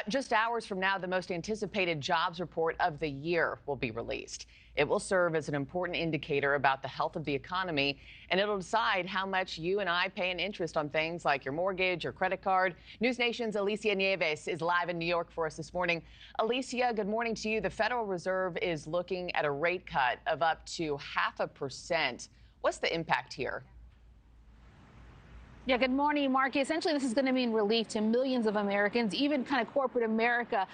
Just hours from now, the most anticipated jobs report of the year will be released. It will serve as an important indicator about the health of the economy, and it'll decide how much you and I pay in interest on things like your mortgage or credit card. NewsNation's Alicia Nieves is live in New York for us this morning. Alicia, good morning to you. The Federal Reserve is looking at a rate cut of up to 0.5%. What's the impact here? Yeah, good morning, Markie. Essentially, this is going to mean relief to millions of Americans, even kind of corporate America.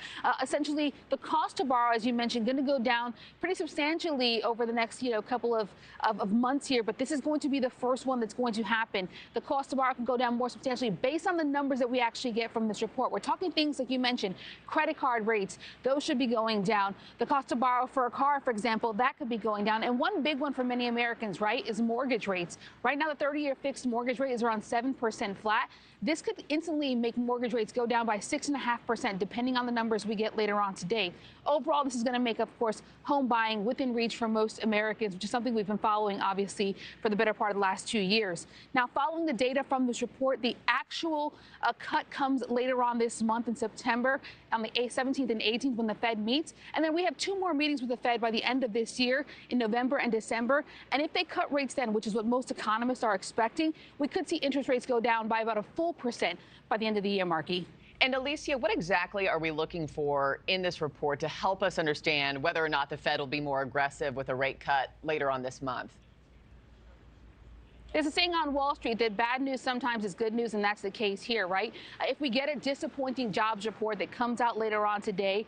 Essentially, the cost to borrow, as you mentioned, going to go down pretty substantially over the next, couple of months here. But this is going to be the first one that's going to happen. The cost to borrow can go down more substantially based on the numbers that we actually get from this report. We're talking things like you mentioned, credit card rates. Those should be going down. The cost to borrow for a car, for example, that could be going down. And one big one for many Americans, right, is mortgage rates. Right now, the 30-year fixed mortgage rate is around 7% flat. This could instantly make mortgage rates go down by 6.5%, depending on the numbers we get later on today. Overall, this is going to make, of course, home buying within reach for most Americans, which is something we've been following, obviously, for the better part of the last 2 years. Now, following the data from this report, the actual cut comes later on this month in September, on the 17th and 18th when the Fed meets. And then we have 2 more meetings with the Fed by the end of this year in November and December. And if they cut rates then, which is what most economists are expecting, we could see interest rates go down by about a full % by the end of the year, Markie. And Alicia, what exactly are we looking for in this report to help us understand whether or not the Fed will be more aggressive with a rate cut later on this month? There's a saying on Wall Street that bad news sometimes is good news, and that's the case here, right? If we get a disappointing jobs report that comes out later on today,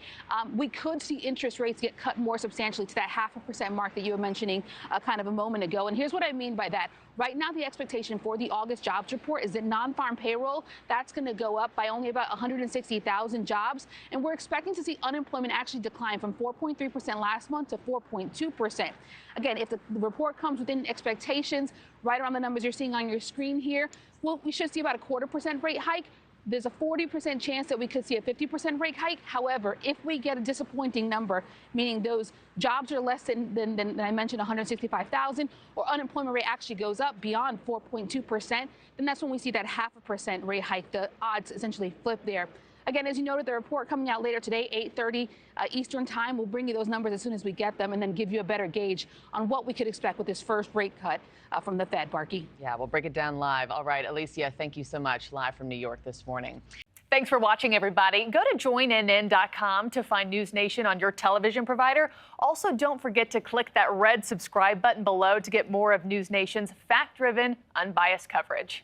we could see interest rates get cut more substantially to that 0.5% mark that you were mentioning kind of a moment ago. And here's what I mean by that. Right now, the expectation for the August jobs report is that non-farm payroll, that's going to go up by only about 160,000 jobs. And we're expecting to see unemployment actually decline from 4.3% last month to 4.2%. Again, if the report comes within expectations, right around the numbers you're seeing on your screen here, well, we should see about a 0.25% rate hike. There's a 40% chance that we could see a 50% rate hike. However, if we get a disappointing number, meaning those jobs are less than I mentioned, 165,000, or unemployment rate actually goes up beyond 4.2%, then that's when we see that 0.5% rate hike. The odds essentially flip there. Again, as you noted, the report coming out later today, 8:30 Eastern time. We'll bring you those numbers as soon as we get them and then give you a better gauge on what we could expect with this first rate cut from the Fed, Markie. Yeah, we'll break it down live. All right, Alicia, thank you so much, live from New York this morning. Thanks for watching, everybody. Go to joinnn.com to find NewsNation on your television provider. Also, don't forget to click that red subscribe button below to get more of NewsNation's fact-driven, unbiased coverage.